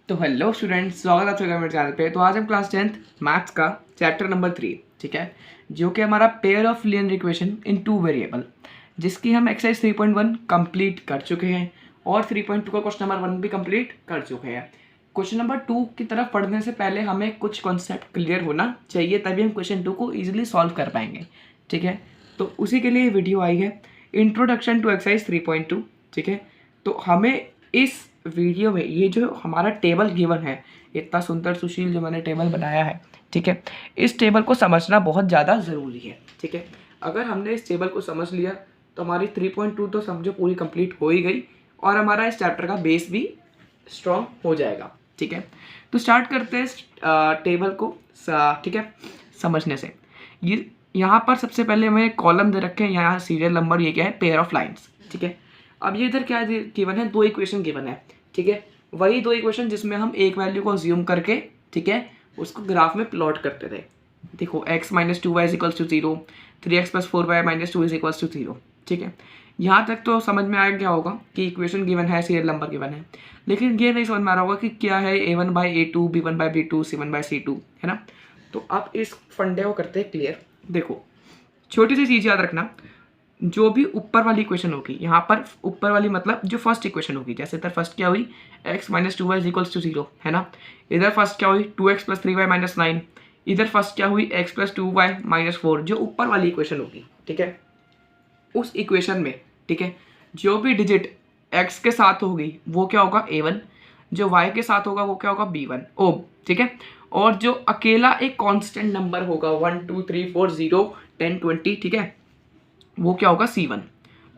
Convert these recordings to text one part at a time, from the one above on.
तो hello students, स्वागत है आपका मेरे चैनल पे। तो आज हम क्लास 10th मैथ्स का चैप्टर नंबर 3, ठीक है, जो कि हमारा pair of linear equation in two variable, जिसकी हम एक्सरसाइज 3.1 कंप्लीट कर चुके हैं और 3.2 का क्वेश्चन नंबर 1 भी कंप्लीट कर चुके हैं। क्वेश्चन नंबर 2 की तरफ पढ़ने से पहले हमें कुछ कॉन्सेप्ट क्लियर होना चाहिए, तभी हम क्वेश्चन 2 को ईजिली सॉल्व कर पाएंगे, ठीक है। तो उसी के लिए वीडियो आई है, इंट्रोडक्शन टू एक्सरसाइज 3.2, ठीक है। तो हमें इस वीडियो में ये जो हमारा टेबल गिवन है, इतना सुंदर सुशील जो मैंने टेबल बनाया है, ठीक है, इस टेबल को समझना बहुत ज़्यादा ज़रूरी है, ठीक है। अगर हमने इस टेबल को समझ लिया तो हमारी 3.2 तो समझो पूरी कंप्लीट हो ही गई और हमारा इस चैप्टर का बेस भी स्ट्रॉन्ग हो जाएगा, ठीक है। तो स्टार्ट करते हैं टेबल को, ठीक है, समझने से। ये यहाँ पर सबसे पहले हमें कॉलम दे रखे हैं, यहाँ सीरियल नंबर, ये क्या है, पेयर ऑफ लाइन्स, ठीक है। अब ये इधर क्या गिवन है, दो इक्वेशन गिवन है, ठीक है। वही दो इक्वेशन जिसमें हम एक वैल्यू को अज्यूम करके, ठीक है, उसको ग्राफ में प्लॉट करते थे। देखो x minus 2y is equals to 0, 3x plus 4y minus 2 is equals to 0, ठीक है। यहाँ तक तो समझ में आया क्या होगा कि इक्वेशन गिवन है, सीरियल नंबर गिवन है, लेकिन ये नहीं समझ में आ रहा होगा कि क्या है a1/a2, b1/b2, c1/c2, है ना। तो अब इस फंडे को करते हैं क्लियर। देखो, छोटी सी चीज़ याद रखना, जो भी ऊपर वाली इक्वेशन होगी, यहाँ पर ऊपर वाली मतलब जो फर्स्ट इक्वेशन होगी, जैसे इधर फर्स्ट क्या हुई, x minus 2y is equals to 0, है ना। इधर फर्स्ट क्या हुई, 2x प्लस 3y माइनस 9। इधर फर्स्ट क्या हुई, x प्लस 2y माइनस 4। जो ऊपर वाली इक्वेशन होगी, ठीक है, उस इक्वेशन में, ठीक है, जो भी डिजिट x के साथ होगी वो क्या होगा, a1, जो y के साथ होगा वो क्या होगा, b1, ओ, ठीक है। और जो अकेला एक कांस्टेंट नंबर होगा 1 2 3 4 0 10 20, ठीक है, वो क्या होगा, C1।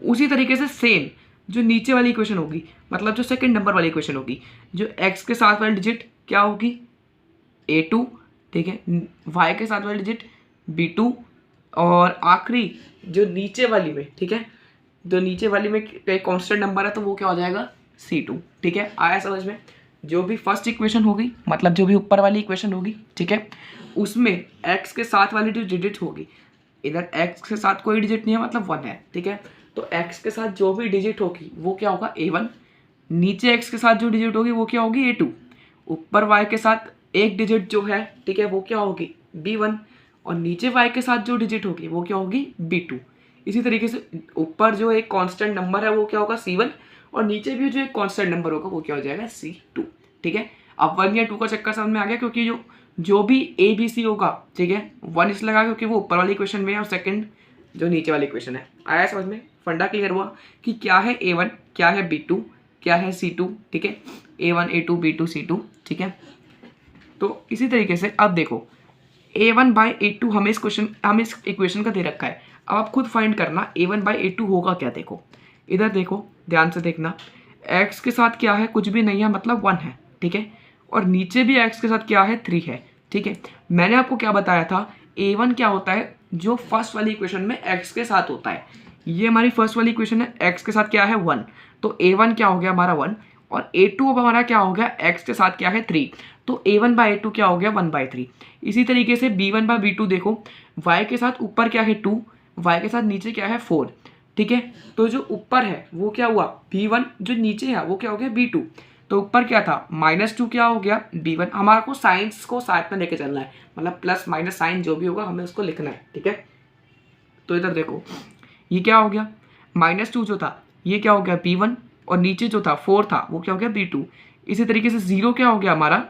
उसी तरीके से सेम जो नीचे वाली इक्वेशन होगी, मतलब जो सेकंड नंबर वाली इक्वेशन होगी, जो x के साथ वाली डिजिट क्या होगी, A2, ठीक है, y के साथ वाली डिजिट B2, और आखिरी जो नीचे वाली में, ठीक है, जो नीचे वाली में एक कांस्टेंट नंबर है तो वो क्या हो जाएगा, C2, ठीक है। आया समझ में। जो भी फर्स्ट इक्वेशन होगी, मतलब जो भी ऊपर वाली इक्वेशन होगी, ठीक है, उसमें x के साथ वाली जो डिजिट होगी, इधर x के साथ कोई डिजिट नहीं है मतलब 1 है, ठीक है। तो x के साथ जो भी डिजिट होगी वो क्या होगा, a1। नीचे x के साथ जो डिजिट होगी वो क्या होगी, a2। ऊपर y के साथ एक डिजिट जो है, ठीक है, वो क्या होगी, b1। और नीचे y के साथ जो डिजिट होगी वो क्या होगी, b2। इसी तरीके से ऊपर जो एक कांस्टेंट नंबर है वो क्या होगा, c1, और नीचे भी जो एक कांस्टेंट नंबर होगा वो क्या हो जाएगा, c2, ठीक है। अब 1 या 2 का चक्कर समझ में आ गया, क्योंकि जो भी ए बी सी होगा, ठीक है, 1 इसलिए लगा क्योंकि वो ऊपर वाली इक्वेशन में है और सेकंड जो नीचे वाली इक्वेशन है। आया समझ में, फंडा क्लियर हुआ कि क्या है a1, क्या है b2, क्या है c2, ठीक है, a1 a2 b2 c2, ठीक है। तो इसी तरीके से अब देखो, a1/a2 हमें इस इक्वेशन का दे रखा है। अब आप खुद फाइंड करना a1/a2 होगा क्या। देखो इधर, देखो ध्यान से देखना, x के साथ क्या है, कुछ भी नहीं है, मतलब 1 है, ठीक है, और नीचे भी x के साथ क्या है, 3 है, ठीक है। मैंने आपको क्या बताया था, a1 क्या होता है, जो फर्स्ट वाली इक्वेशन में x के साथ होता है। ये हमारी फर्स्ट वाली इक्वेशन है, x के साथ क्या है, 1, तो a1 क्या हो गया हमारा 1, और a2 अब हमारा क्या हो गया, x के साथ क्या है, 3, तो a1/a2 क्या हो गया, 1/3। इसी तरीके से b1/b2 देखो, y के साथ ऊपर क्या है, 2, y के साथ नीचे क्या है, 4, ठीक है। तो जो ऊपर है वो क्या हुआ, b1, जो नीचे है वो क्या हो गया, b2। तो ऊपर क्या था, -2 क्या हो गया, b1। हमारे को साइंस को साथ में लेके चलना है, मतलब प्लस माइनस साइन जो भी होगा हमें उसको लिखना है, ठीक है। तो इधर देखो, ये क्या हो गया, -2 जो था ये क्या हो गया, b1, और नीचे जो था 4 था वो क्या हो गया, b2। इसी तरीके से 0 क्या हो गया हमारा,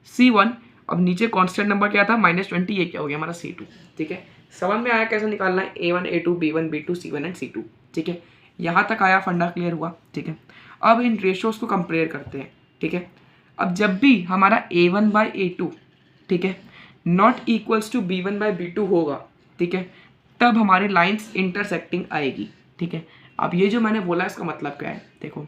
c1। अब नीचे कांस्टेंट नंबर क्या था, -20, ये क्या हो गया हमारा, c2, ठीक है। समझ में आया कैसे निकालना है, a1 a2 b1 b2 c1 and c2, ठीक है। यहाँ तक आया, फंडा क्लियर हुआ, ठीक है। अब इन रेशियोज को कंपेयर करते हैं, ठीक है। अब जब भी हमारा a1/a2, ठीक है, नॉट इक्वल्स टू b1/b2 होगा, ठीक है, तब हमारी लाइंस इंटरसेक्टिंग आएगी, ठीक है। अब ये जो मैंने बोला इसका मतलब क्या है, देखो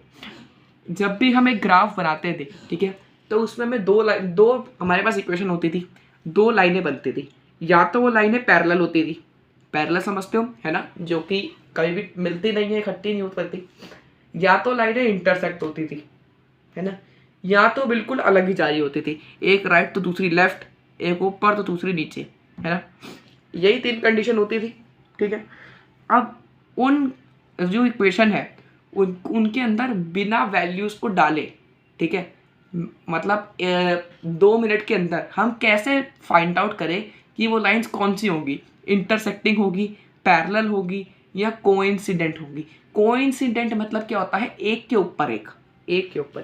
जब भी हम एक ग्राफ बनाते थे, ठीक है, तो उसमें हमें दो हमारे पास इक्वेशन होती थी, दो लाइनें बनती थी। या तो वो लाइनें पैरेलल होती थी, पैरेलल समझते हो, है ना, जो कि कभी भी मिलती नहीं है, इकट्ठी नहीं हो पाती। या तो लाइनें इंटरसेक्ट होती थी, है ना, या तो बिल्कुल अलग ही जा रही होती थी, एक राइट तो दूसरी लेफ्ट, एक ऊपर तो दूसरी नीचे, है ना। यही 3 कंडीशन होती थी, ठीक है। अब उन जो इक्वेशन है उनके अंदर बिना वैल्यूज को डाले, ठीक है, मतलब 2 मिनट के अंदर हम कैसे फाइंड आउट करें कि वो लाइंस कौन सी होंगी, इंटरसेक्टिंग होगी, पैरेलल होगी या कोइंसिडेंट होगी। कोइंसिडेंट मतलब क्या होता है, एक के ऊपर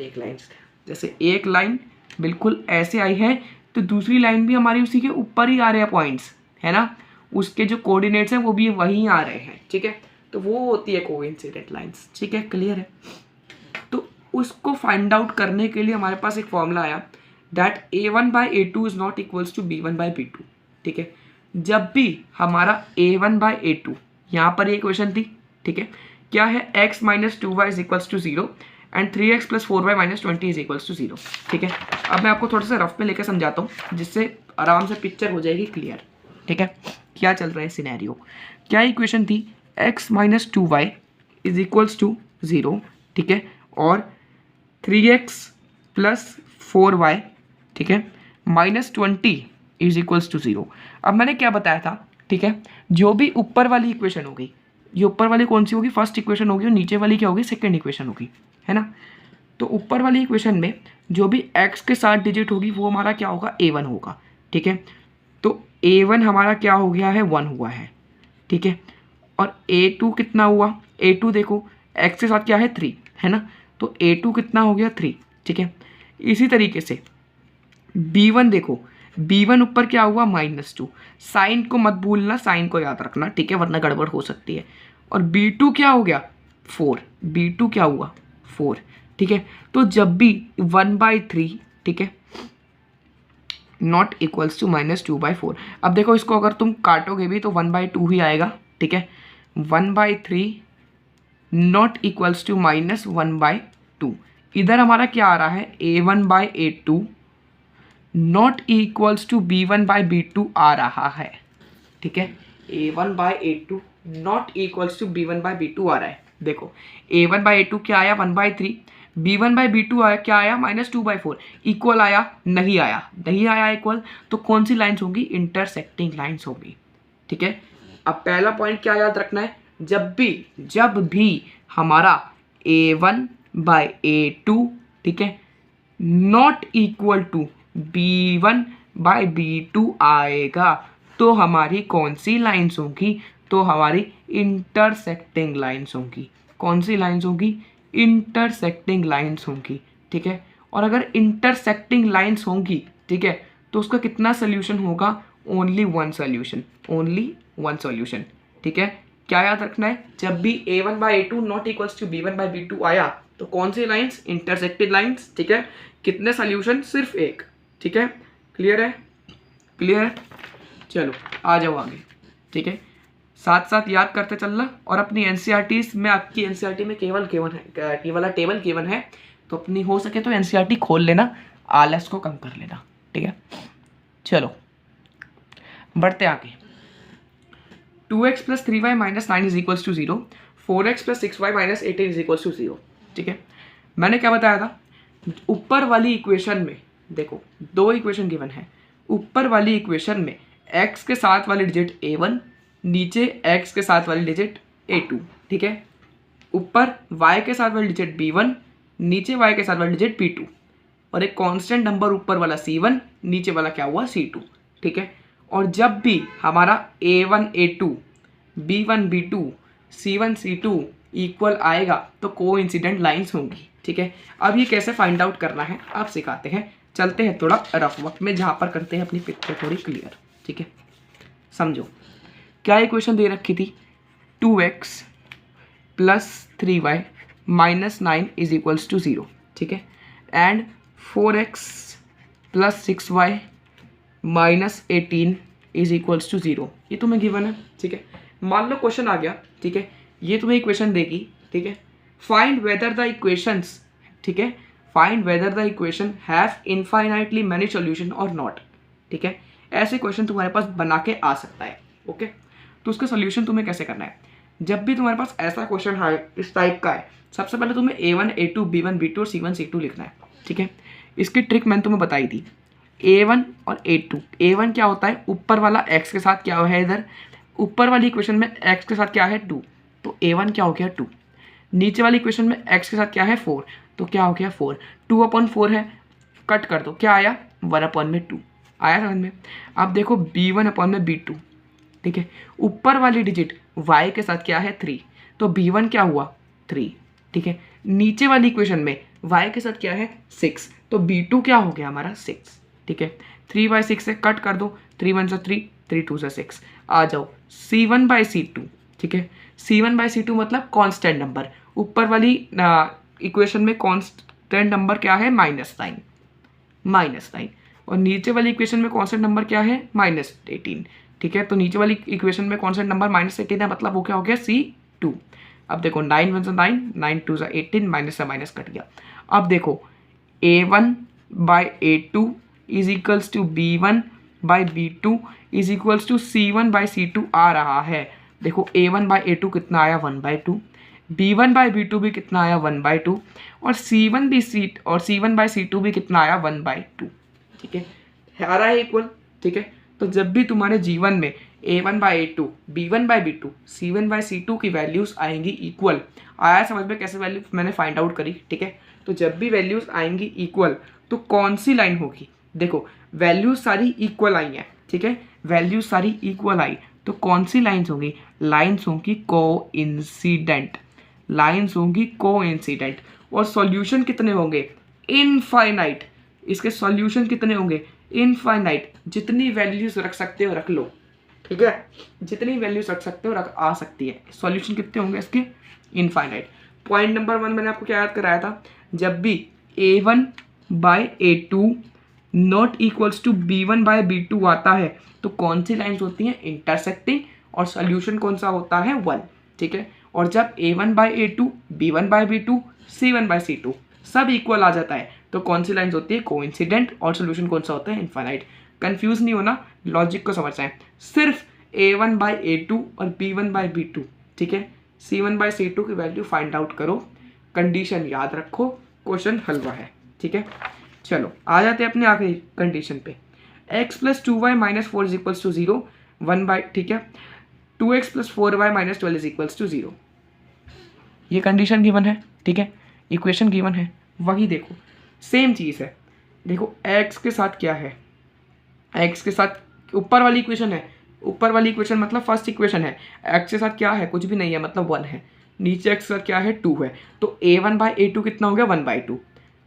एक लाइंस। जैसे एक लाइन बिल्कुल ऐसे आई है तो दूसरी लाइन भी हमारी उसी के ऊपर ही आ रहे हैं पॉइंट्स, है ना, उसके जो कोऑर्डिनेट्स हैं वो भी वहीं आ रहे हैं, ठीक है, तो वो होती है कोइंसिडेंट लाइंस, ठीक है, क्लियर है। तो उसको फाइंड आउट करने के लिए हमारे पास एक फॉर्मूला आया that a1/a2 is not equals to b1/b2, ठीक है। जब भी हमारा a1/a2, यहाँ पर ये इक्वेशन थी, ठीक है, क्या है, x - 2y is equals to 0 and 3x + 4y - 20 is equals to 0, ठीक है। अब मैं आपको थोड़ा सा रफ में लेकर समझाता हूँ जिससे आराम से पिक्चर हो जाएगी क्लियर, ठीक है। क्या चल रहा है सिनेरियो, क्या इक्वेशन थी, x - 2y is equals to 0, ठीक है, और 3x + 4y, ठीक है, -20 इज इक्वल्स टू 0। अब मैंने क्या बताया था, ठीक है, जो भी ऊपर वाली इक्वेशन होगी, ये ऊपर वाली कौन सी होगी, फर्स्ट इक्वेशन होगी, और नीचे वाली क्या होगी, सेकंड इक्वेशन होगी, है ना। तो ऊपर वाली इक्वेशन में जो भी x के साथ डिजिट होगी वो हमारा क्या होगा, a1 होगा, ठीक है। तो a1 हमारा क्या हो गया है, 1 हुआ है, ठीक है। और a2 कितना हुआ, a2 देखो x के साथ क्या है, 3, है ना, तो a2 कितना हो गया, 3, ठीक है। इसी तरीके से b1 देखो, b1 ऊपर क्या हुआ, -2, साइन को मत भूलना, साइन को याद रखना, ठीक है, वरना गड़बड़ हो सकती है। और b2 क्या हो गया, 4, b2 क्या हुआ, 4, ठीक है। तो जब भी 1/3, ठीक है, नॉट इक्वल्स टू -2/4, अब देखो इसको अगर तुम काटोगे भी तो 1/2 ही आएगा, ठीक है। 1/3 नॉट इक्वल्स टू -1/2, इधर हमारा क्या आ रहा है, a1/a2 not equals to b1/b2 आ रहा है, ठीक है। a1/a2 not equals to b1/b2 आ रहा है। देखो a1/a2 क्या आया, 1/3, b1/b2 आया क्या आया, -2/4, इक्वल आया, नहीं आया इक्वल, तो कौन सी लाइन्स होंगी, इंटरसेक्टिंग लाइन्स होंगी, ठीक है। अब पहला पॉइंट क्या याद रखना है, जब भी हमारा a1/a2, ठीक है, नॉट इक्वल टू b1/b2 आएगा तो हमारी कौन सी लाइन्स होंगी, तो हमारी इंटरसेक्टिंग लाइन्स होंगी। कौन सी लाइन्स होंगी, इंटरसेक्टिंग लाइन्स होंगी, ठीक है। और अगर इंटरसेक्टिंग लाइन्स होंगी, ठीक है, तो उसका कितना सोल्यूशन होगा, ओनली वन सोल्यूशन, ठीक है। क्या याद रखना है, जब भी a1/a2 not equals to b1/b2 आया तो कौन सी लाइन्स, इंटरसेक्टेड लाइन्स, ठीक है। कितने सोल्यूशन, सिर्फ एक, ठीक है, क्लियर है। चलो आ जाओ आगे, ठीक है, साथ साथ याद करते चलना। और अपनी एनसीईआरटी में, आपकी एनसीईआरटी में केवल ये वाला टेबल केवल है, तो अपनी हो सके तो एनसीईआरटी खोल लेना, आलस को कम कर लेना, ठीक है। चलो बढ़ते आगे, 2x + 3y - 9 is equals to 0, 4x + 6y - 18 is equals to 0, ठीक है। मैंने क्या बताया था, ऊपर वाली इक्वेशन में देखो दो इक्वेशन गिवन है, ऊपर वाली इक्वेशन में x के साथ वाली डिजिट a1, नीचे x के साथ वाली डिजिट a2, ठीक है। ऊपर y के साथ वाली डिजिट b1, नीचे y के साथ वाली डिजिट b2, और एक कांस्टेंट नंबर ऊपर वाला c1, नीचे वाला क्या हुआ, c2, ठीक है। और जब भी हमारा a1 a2, b1 b2, c1 c2 equal आएगा तो कोइंसिडेंट लाइंस होंगी, ठीक है। अब ये कैसे फाइंड आउट करना है आप सिखाते हैं, चलते हैं थोड़ा रफ वक्त में जहाँ पर करते हैं अपनी पिक्चर थोड़ी क्लियर, ठीक है। समझो क्या इक्वेशन दे रखी थी, 2x + 3y - 9 is equals to 0, ठीक है, and 4x + 6y - 18 is equals to 0, ये तुम्हें गिवन है, ठीक है। मान लो क्वेश्चन आ गया, ठीक है, ये तुम्हें इक्वेशन देगी, ठीक है, फाइंड वेदर द इक्वेशंस, ठीक है, find whether the equation have infinitely many solution और नॉट, ठीक है। ऐसे क्वेश्चन तुम्हारे पास बना के आ सकता है, ओके। तो उसका सॉल्यूशन तुम्हें कैसे करना है, जब भी तुम्हारे पास ऐसा क्वेश्चन है इस टाइप का है, सबसे पहले तुम्हें a1 a2 b1 b2 और c1 c2 लिखना है, ठीक है। इसकी ट्रिक मैंने तुम्हें बताई थी, a1 और a2, a1 क्या होता है, ऊपर वाला x के साथ क्या है, इधर ऊपर वाली इक्वेशन में x के साथ क्या है 2, तो a1 क्या हो गया 2, नीचे वाली इक्वेशन में x के साथ क्या है 4, तो क्या हो गया 4, 2/4 है, कट कर दो, क्या आया 1/2 आया समझ में। अब देखो B1/B2, ठीक है, ऊपर वाली डिजिट y के साथ क्या है 3, तो B1 क्या हुआ 3, ठीक है। नीचे वाली इक्वेशन में y के साथ क्या है 6, तो B2 क्या हो गया हमारा 6, ठीक है। 3/6 से कट कर दो, 3 1 3, 3 2 6, आ जाओ C1/C2, ठीक है। C1/C2 मतलब कांस्टेंट नंबर, ऊपर वाली इक्वेशन में कांस्टेंट नंबर क्या है -9, और नीचे वाली इक्वेशन में कांस्टेंट नंबर क्या है -18, ठीक है। तो नीचे वाली इक्वेशन में कांस्टेंट नंबर -18 है, मतलब वो क्या हो गया C2। अब देखो 9 1 9, 9 2 18, माइनस से माइनस कट गया। अब देखो A1/A2 is equals to B1/B2 is equals to C1/C2 आ रहा है। देखो A1/A2 कितना आया 1/2, B1/B2 भी कितना आया 1/2, और C1/C2 भी कितना आया 1/2, ठीक है, आ रहा है इक्वल, ठीक है। तो जब भी तुम्हारे जीवन में A1/A2, B1/B2, C1/C2 की वैल्यूज आएंगी इक्वल, आया समझ में कैसे वैल्यू मैंने फाइंड आउट करी, ठीक है। तो जब भी वैल्यूज आएंगी इक्वल तो कौन सी लाइन होगी, देखो वैल्यूज सारी इक्वल आई हैं, ठीक है, वैल्यूज सारी इक्वल आई तो कौन सी लाइन्स होंगी, लाइन्स होंगी कोइंसिडेंट, लाइन्स होंगी कोइंसिडेंट। और सॉल्यूशन कितने होंगे इनफाइनाइट, इसके सॉल्यूशन कितने होंगे इनफाइनाइट, जितनी वैल्यूज रख सकते हो रख लो, ठीक है, जितनी वैल्यूज रख सकते हो रख आ सकती है, सॉल्यूशन कितने होंगे इसके इनफाइनाइट। पॉइंट नंबर 1 मैंने आपको क्या याद कराया था, जब भी A1/A2 not equals to B1/B2 आता है तो कौन सी लाइन्स होती हैं इंटरसेक्टिंग, और सॉल्यूशन कौन सा होता है 1, ठीक है। और जब A1/A2, B1/B2, C1/C2 सब इक्वल आ जाता है तो कौन सी लाइन्स होती है कोइंसिडेंट, और सोल्यूशन कौन सा होता है इनफाइनाइट। कंफ्यूज नहीं होना, लॉजिक को समझना है, सिर्फ A1/A2 और B1/B2, ठीक है, C1/C2 की वैल्यू फाइंड आउट करो, कंडीशन याद रखो, क्वेश्चन हलवा है, ठीक है। चलो आ जाते हैं अपने आखिरी कंडीशन पे, x + 2y - 4 = 0, 1/, ठीक है, 2x + 4y - 12 = 0, ये कंडीशन गिवन है, ठीक है, इक्वेशन गिवन है। वही देखो सेम चीज़ है, देखो x के साथ क्या है, x के साथ ऊपर वाली इक्वेशन है, ऊपर वाली इक्वेशन मतलब फर्स्ट इक्वेशन है, x के साथ क्या है कुछ भी नहीं है मतलब 1 है, नीचे x के साथ क्या है 2 है, तो A1/A2 कितना हो गया 1/2।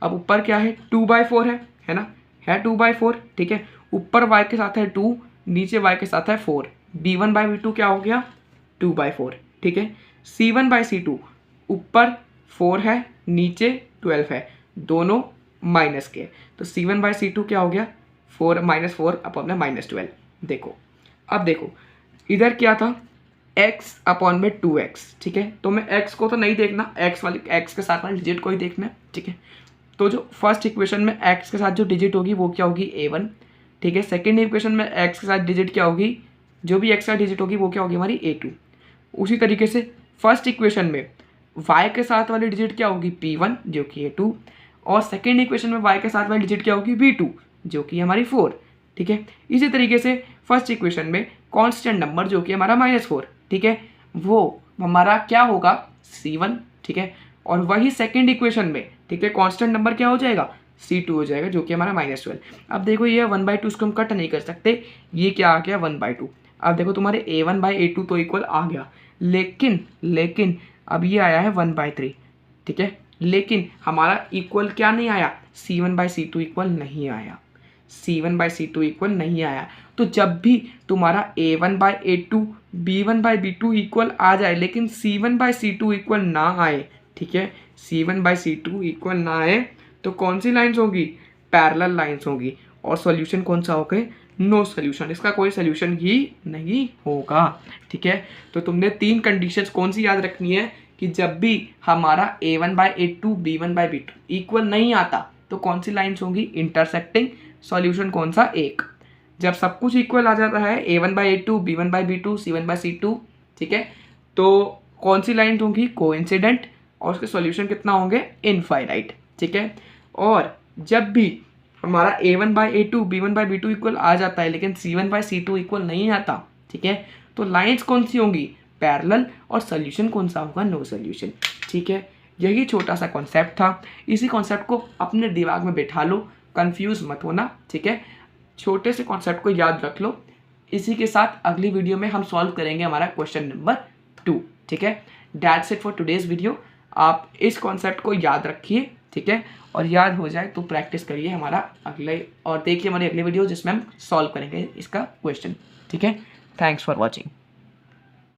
अब ऊपर क्या है 2/4 है ना, है 2/4, ठीक है, ऊपर y के साथ है 2, नीचे y के साथ है 4, B1/B2 क्या हो गया 2/4, ठीक है। C1/C2 ऊपर 4 है नीचे 12 है, दोनों माइनस के, तो C1/C2 क्या हो गया 4 - 4 अपॉन में -12। देखो अब देखो इधर क्या था x/2x, ठीक है, तो मैं x को तो नहीं देखना, x के साथ वाली डिजिट को ही देखना है, ठीक है। तो जो फर्स्ट इक्वेशन में x के साथ जो डिजिट होगी वो क्या होगी A1, ठीक है। सेकेंड इक्वेशन में x के साथ डिजिट क्या होगी, जो भी x का डिजिट होगी वो क्या होगी हमारी A2। उसी तरीके से फर्स्ट इक्वेशन में y के साथ वाली डिजिट क्या होगी P1 जो कि A2, और सेकेंड इक्वेशन में y के साथ वाली डिजिट क्या होगी B2 जो कि हमारी 4, ठीक है। इसी तरीके से फर्स्ट इक्वेशन में कांस्टेंट नंबर जो कि हमारा -4, ठीक है, वो हमारा क्या होगा C1, ठीक है, और वही सेकेंड इक्वेशन में, ठीक है, कांस्टेंट नंबर क्या हो जाएगा C2 हो जाएगा जो कि हमारा -12। अब देखो ये 1/2 इसको हम कट नहीं कर सकते, ये क्या आ गया 1/2। अब देखो तुम्हारे A1/A2 तो इक्वल आ गया, लेकिन अब ये आया है 1/3, ठीक है, लेकिन हमारा इक्वल क्या नहीं आया C1/C2 इक्वल नहीं आया, C1/C2 इक्वल नहीं आया। तो जब भी तुम्हारा A1/A2 B1/B2 इक्वल आ जाए लेकिन C1/C2 इक्वल ना आए, ठीक है, C1/C2 इक्वल ना आए तो कौन सी लाइन्स होंगी पैरेलल लाइन्स होंगी, और सॉल्यूशन कौन सा होगा नो सॉल्यूशन, इसका कोई सॉल्यूशन ही नहीं होगा, ठीक है। तो तुमने 3 कंडीशंस कौन सी याद रखनी है कि जब भी हमारा A1/A2 B1/B2 इक्वल नहीं आता तो कौन सी लाइन्स होंगी इंटरसेक्टिंग, सॉल्यूशन कौन सा एक। जब सब कुछ इक्वल आ जाता है A1/A2 B1/B2 C1/C2, ठीक है, तो कौन सी लाइन्स होंगी कोइंसिडेंट, और उसके सॉल्यूशन कितना होंगे इनफाइनाइट, ठीक है। और जब भी हमारा A1/A2 B1/B2 इक्वल आ जाता है लेकिन C1/C2 इक्वल नहीं आता, ठीक है, तो लाइन्स कौन सी होंगी पैरेलल, और सॉल्यूशन कौन सा होगा नो सॉल्यूशन, ठीक है। यही छोटा सा कॉन्सेप्ट था, इसी कॉन्सेप्ट को अपने दिमाग में बैठा लो, कंफ्यूज मत होना, ठीक है। छोटे से कॉन्सेप्ट को याद रख लो। इसी के साथ अगली वीडियो में हम सॉल्व करेंगे हमारा क्वेश्चन नंबर 2, ठीक है। That's it for today's video. आप इस कॉन्सेप्ट को याद रखिए, ठीक है, और याद हो जाए तो प्रैक्टिस करिए हमारा अगले, और देखिए हमारी अगली वीडियो जिसमें हम सॉल्व करेंगे इसका क्वेश्चन, ठीक है। Thanks for watching.